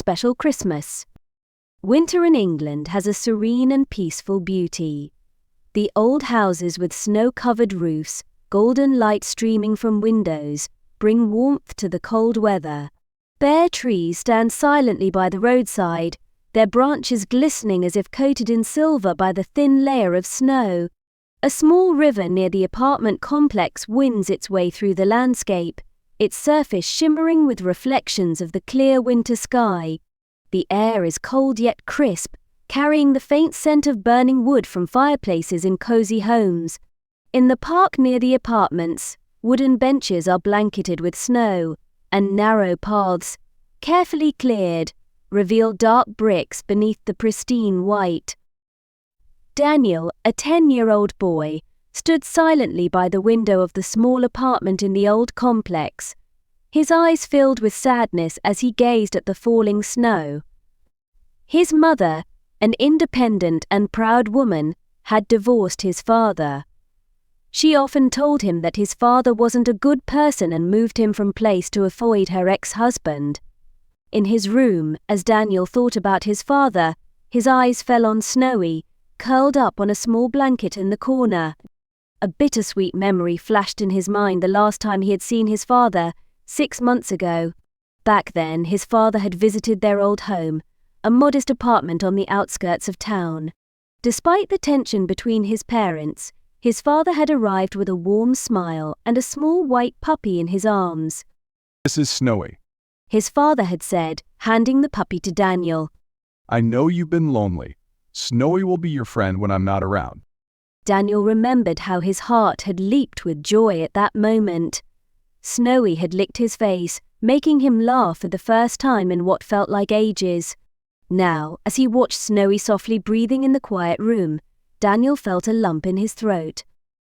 special Christmas. Winter in England has a serene and peaceful beauty. The old houses with snow-covered roofs, golden light streaming from windows, bring warmth to the cold weather. Bare trees stand silently by the roadside, their branches glistening as if coated in silver by the thin layer of snow. A small river near the apartment complex winds its way through the landscape, its surface shimmering with reflections of the clear winter sky. The air is cold yet crisp, carrying the faint scent of burning wood from fireplaces in cozy homes. In the park near the apartments, wooden benches are blanketed with snow, and narrow paths, carefully cleared, reveal dark bricks beneath the pristine white. Daniel, a 10-year-old boy, stood silently by the window of the small apartment in the old complex, his eyes filled with sadness as he gazed at the falling snow. His mother, an independent and proud woman, had divorced his father. She often told him that his father wasn't a good person and moved him from place to avoid her ex-husband. In his room, as Daniel thought about his father, his eyes fell on Snowy, curled up on a small blanket in the corner. A bittersweet memory flashed in his mind the last time he had seen his father, 6 months ago. Back then, his father had visited their old home, a modest apartment on the outskirts of town. Despite the tension between his parents, his father had arrived with a warm smile and a small white puppy in his arms. "This is Snowy," his father had said, handing the puppy to Daniel. "I know you've been lonely. Snowy will be your friend when I'm not around." Daniel remembered how his heart had leaped with joy at that moment. Snowy had licked his face, making him laugh for the first time in what felt like ages. Now, as he watched Snowy softly breathing in the quiet room, Daniel felt a lump in his throat.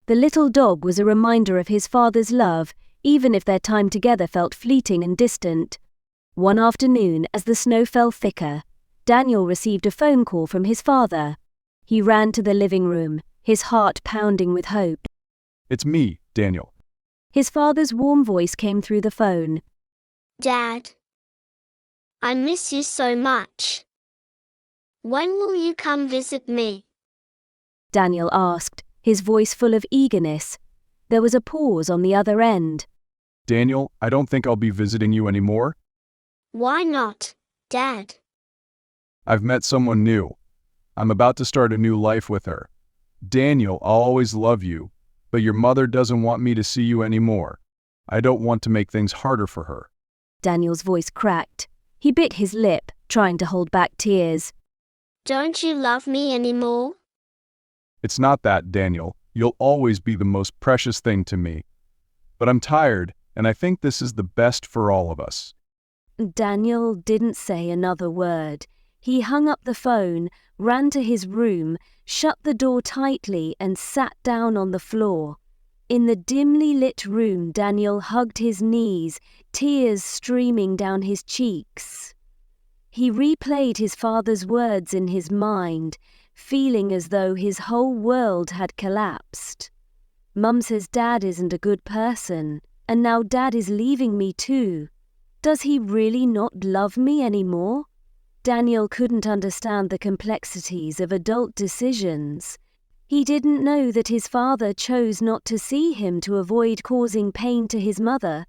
The little dog was a reminder of his father's love, even if their time together felt fleeting and distant. One afternoon, as the snow fell thicker, Daniel received a phone call from his father. He ran to the living room, his heart pounding with hope. "It's me, Daniel." His father's warm voice came through the phone. "Dad, I miss you so much. When will you come visit me?" Daniel asked, his voice full of eagerness. There was a pause on the other end. "Daniel, I don't think I'll be visiting you anymore. "Why not, Dad?" I've met someone new. I'm about to start a new life with her. Daniel, I'll always love you, but your mother doesn't want me to see you anymore. I don't want to make things harder for her." Daniel's voice cracked. He bit his lip, trying to hold back tears. "Don't you love me anymore?" "It's not that, Daniel. You'll always be the most precious thing to me. But I'm tired, and I think this is the best for all of us." Daniel didn't say another word. He hung up the phone, ran to his room, shut the door tightly, and sat down on the floor. In the dimly lit room, Daniel hugged his knees, tears streaming down his cheeks. He replayed his father's words in his mind, feeling as though his whole world had collapsed. "Mum says Dad isn't a good person, and now Dad is leaving me too. Does he really not love me anymore?" Daniel couldn't understand the complexities of adult decisions. He didn't know that his father chose not to see him to avoid causing pain to his mother,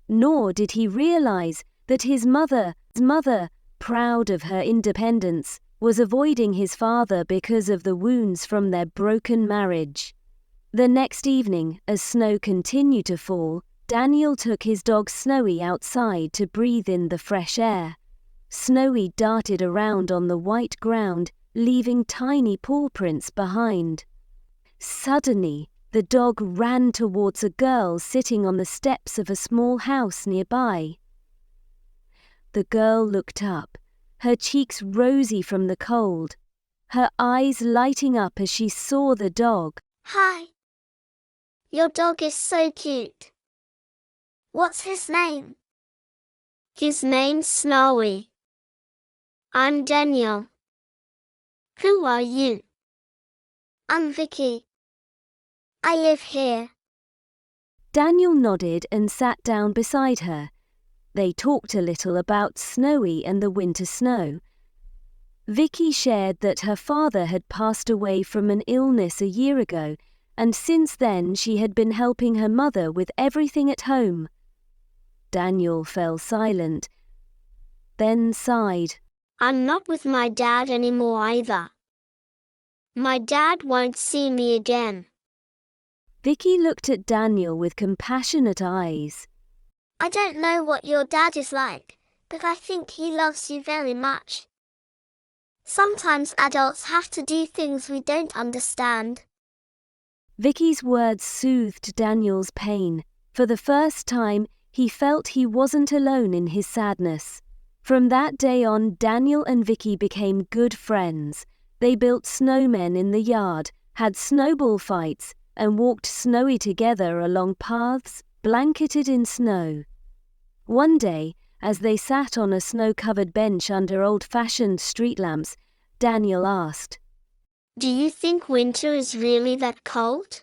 nor did he realize that his mother, proud of her independence, was avoiding his father because of the wounds from their broken marriage. The next evening, as snow continued to fall, Daniel took his dog Snowy outside to breathe in the fresh air. Snowy darted around on the white ground, leaving tiny paw prints behind. Suddenly, the dog ran towards a girl sitting on the steps of a small house nearby. The girl looked up, her cheeks rosy from the cold, her eyes lighting up as she saw the dog. "Hi. Your dog is so cute. What's his name?" "His name's Snowy. I'm Daniel. Who are you?" "I'm Vicky. I live here." Daniel nodded and sat down beside her. They talked a little about Snowy and the winter snow. Vicky shared that her father had passed away from an illness a year ago, and since then she had been helping her mother with everything at home. Daniel fell silent, then sighed. I'm not with my dad anymore either. My dad won't see me again. Vicky looked at Daniel with compassionate eyes. I don't know what your dad is like, but I think he loves you very much. Sometimes adults have to do things we don't understand. Vicky's words soothed Daniel's pain. For the first time, he felt he wasn't alone in his sadness. From that day on, Daniel and Vicky became good friends. They built snowmen in the yard, had snowball fights, and walked Snowy together along paths blanketed in snow. One day, as they sat on a snow-covered bench under old-fashioned street lamps, Daniel asked, Do you think winter is really that cold?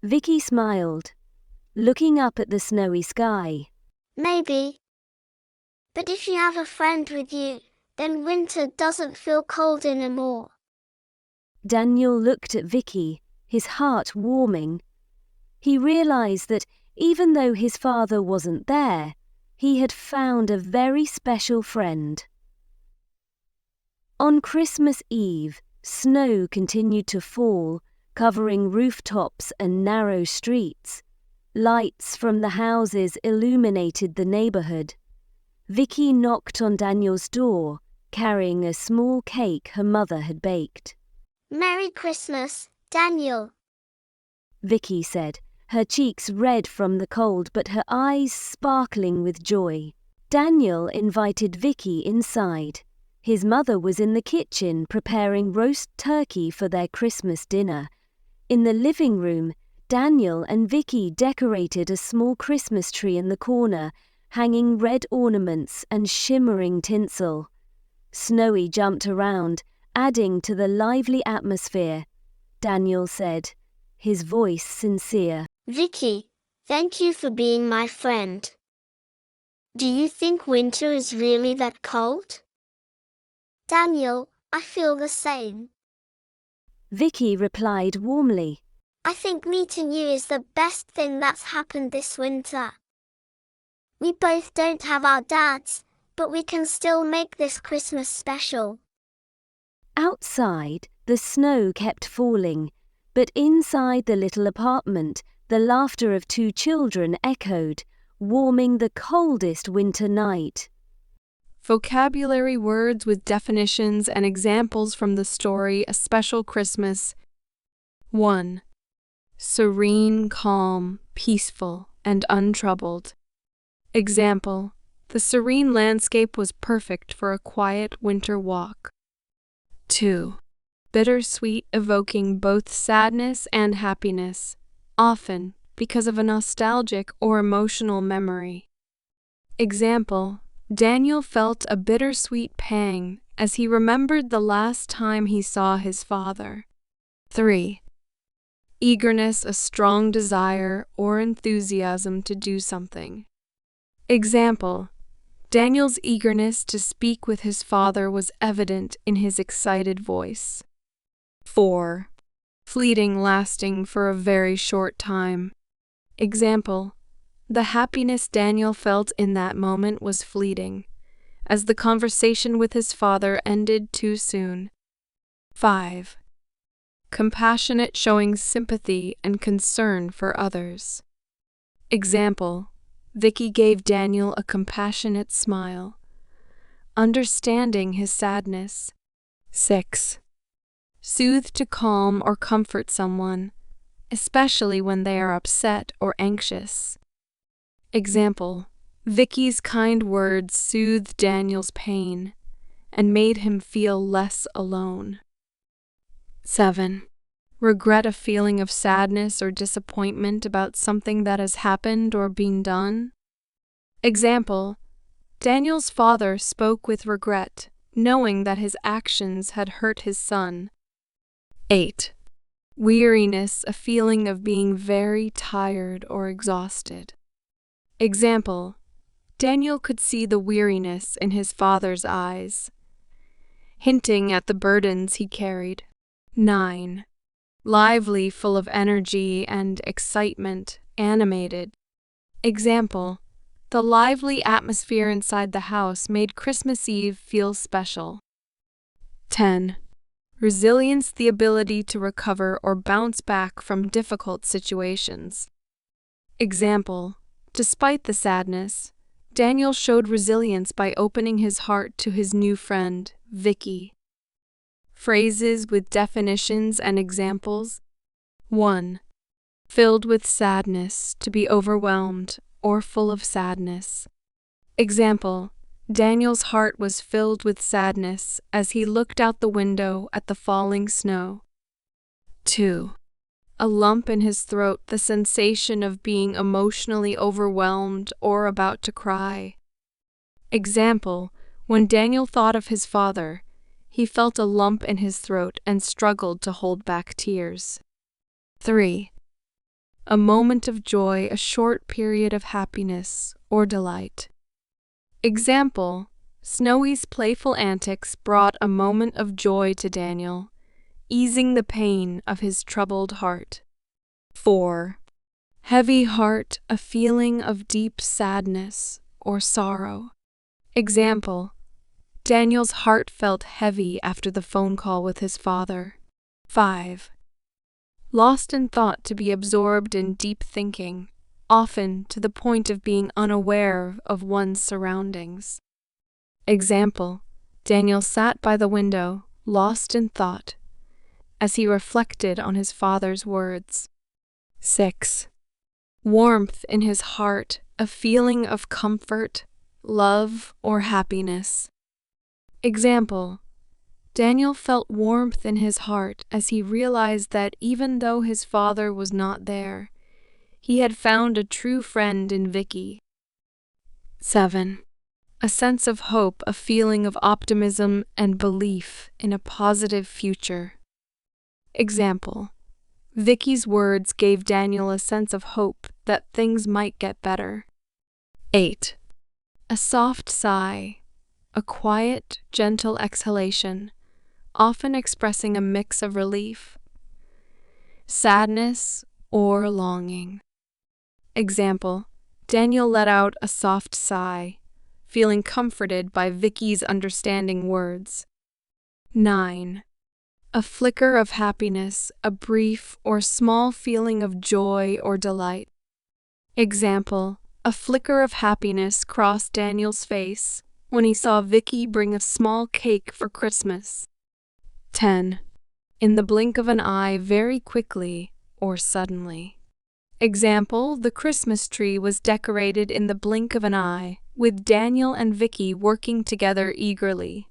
Vicky smiled, looking up at the snowy sky. Maybe. But if you have a friend with you, then winter doesn't feel cold anymore. Daniel looked at Vicky, his heart warming. He realized that even though his father wasn't there, he had found a very special friend. On Christmas Eve, snow continued to fall, covering rooftops and narrow streets. Lights from the houses illuminated the neighborhood. Vicky knocked on Daniel's door, carrying a small cake her mother had baked. Merry Christmas, Daniel, Vicky said, her cheeks red from the cold but her eyes sparkling with joy. Daniel invited Vicky inside. His mother was in the kitchen preparing roast turkey for their Christmas dinner. In the living room, Daniel and Vicky decorated a small Christmas tree in the corner, hanging red ornaments and shimmering tinsel. Snowy jumped around, adding to the lively atmosphere. Daniel said, his voice sincere, Vicky, thank you for being my friend. Do you think winter is really that cold? Daniel, I feel the same. Vicky replied warmly. I think meeting you is the best thing that's happened this winter. We both don't have our dads, but we can still make this Christmas special. Outside, the snow kept falling, but inside the little apartment, the laughter of two children echoed, warming the coldest winter night. Vocabulary words with definitions and examples from the story A Special Christmas. 1. Serene, calm, peaceful, and untroubled. Example: the serene landscape was perfect for a quiet winter walk. 2. Bittersweet, evoking both sadness and happiness, often because of a nostalgic or emotional memory. Example: Daniel felt a bittersweet pang as he remembered the last time he saw his father. 3. Eagerness, a strong desire or enthusiasm to do something. Example: Daniel's eagerness to speak with his father was evident in his excited voice. 4. Fleeting, lasting for a very short time. Example: the happiness Daniel felt in that moment was fleeting, as the conversation with his father ended too soon. 5. Compassionate, showing sympathy and concern for others. Example: Vicky gave Daniel a compassionate smile, understanding his sadness. 6. Soothe, to calm or comfort someone, especially when they are upset or anxious. Example: Vicky's kind words soothed Daniel's pain and made him feel less alone. 7. Regret, a feeling of sadness or disappointment about something that has happened or been done. Example: Daniel's father spoke with regret, knowing that his actions had hurt his son. 8. Weariness, a feeling of being very tired or exhausted. Example: Daniel could see the weariness in his father's eyes, hinting at the burdens he carried. 9. Lively, full of energy and excitement, animated. Example: the lively atmosphere inside the house made Christmas Eve feel special. 10. Resilience, the ability to recover or bounce back from difficult situations. Example: despite the sadness, Daniel showed resilience by opening his heart to his new friend, Vicky. Phrases with definitions and examples. 1. Filled with sadness, to be overwhelmed or full of sadness. Example: Daniel's heart was filled with sadness as he looked out the window at the falling snow. 2. A lump in his throat, the sensation of being emotionally overwhelmed or about to cry. Example: when Daniel thought of his father, he felt a lump in his throat and struggled to hold back tears. 3. A moment of joy, a short period of happiness or delight. Example: Snowy's playful antics brought a moment of joy to Daniel, easing the pain of his troubled heart. 4. Heavy heart, a feeling of deep sadness or sorrow. Example: Daniel's heart felt heavy after the phone call with his father. 5. Lost in thought, to be absorbed in deep thinking, often to the point of being unaware of one's surroundings. Example: Daniel sat by the window, lost in thought, as he reflected on his father's words. 6. Warmth in his heart, a feeling of comfort, love, or happiness. Example: Daniel felt warmth in his heart as he realized that even though his father was not there, he had found a true friend in Vicky. 7. A sense of hope, a feeling of optimism and belief in a positive future. Example: Vicky's words gave Daniel a sense of hope that things might get better. 8. A soft sigh, a quiet, gentle exhalation, often expressing a mix of relief, sadness, or longing. Example: Daniel let out a soft sigh, feeling comforted by Vicky's understanding words. 9. A flicker of happiness, a brief or small feeling of joy or delight. Example: a flicker of happiness crossed Daniel's face when he saw Vicky bring a small cake for Christmas. 10. In the blink of an eye, very quickly or suddenly. Example: the Christmas tree was decorated in the blink of an eye, with Daniel and Vicky working together eagerly.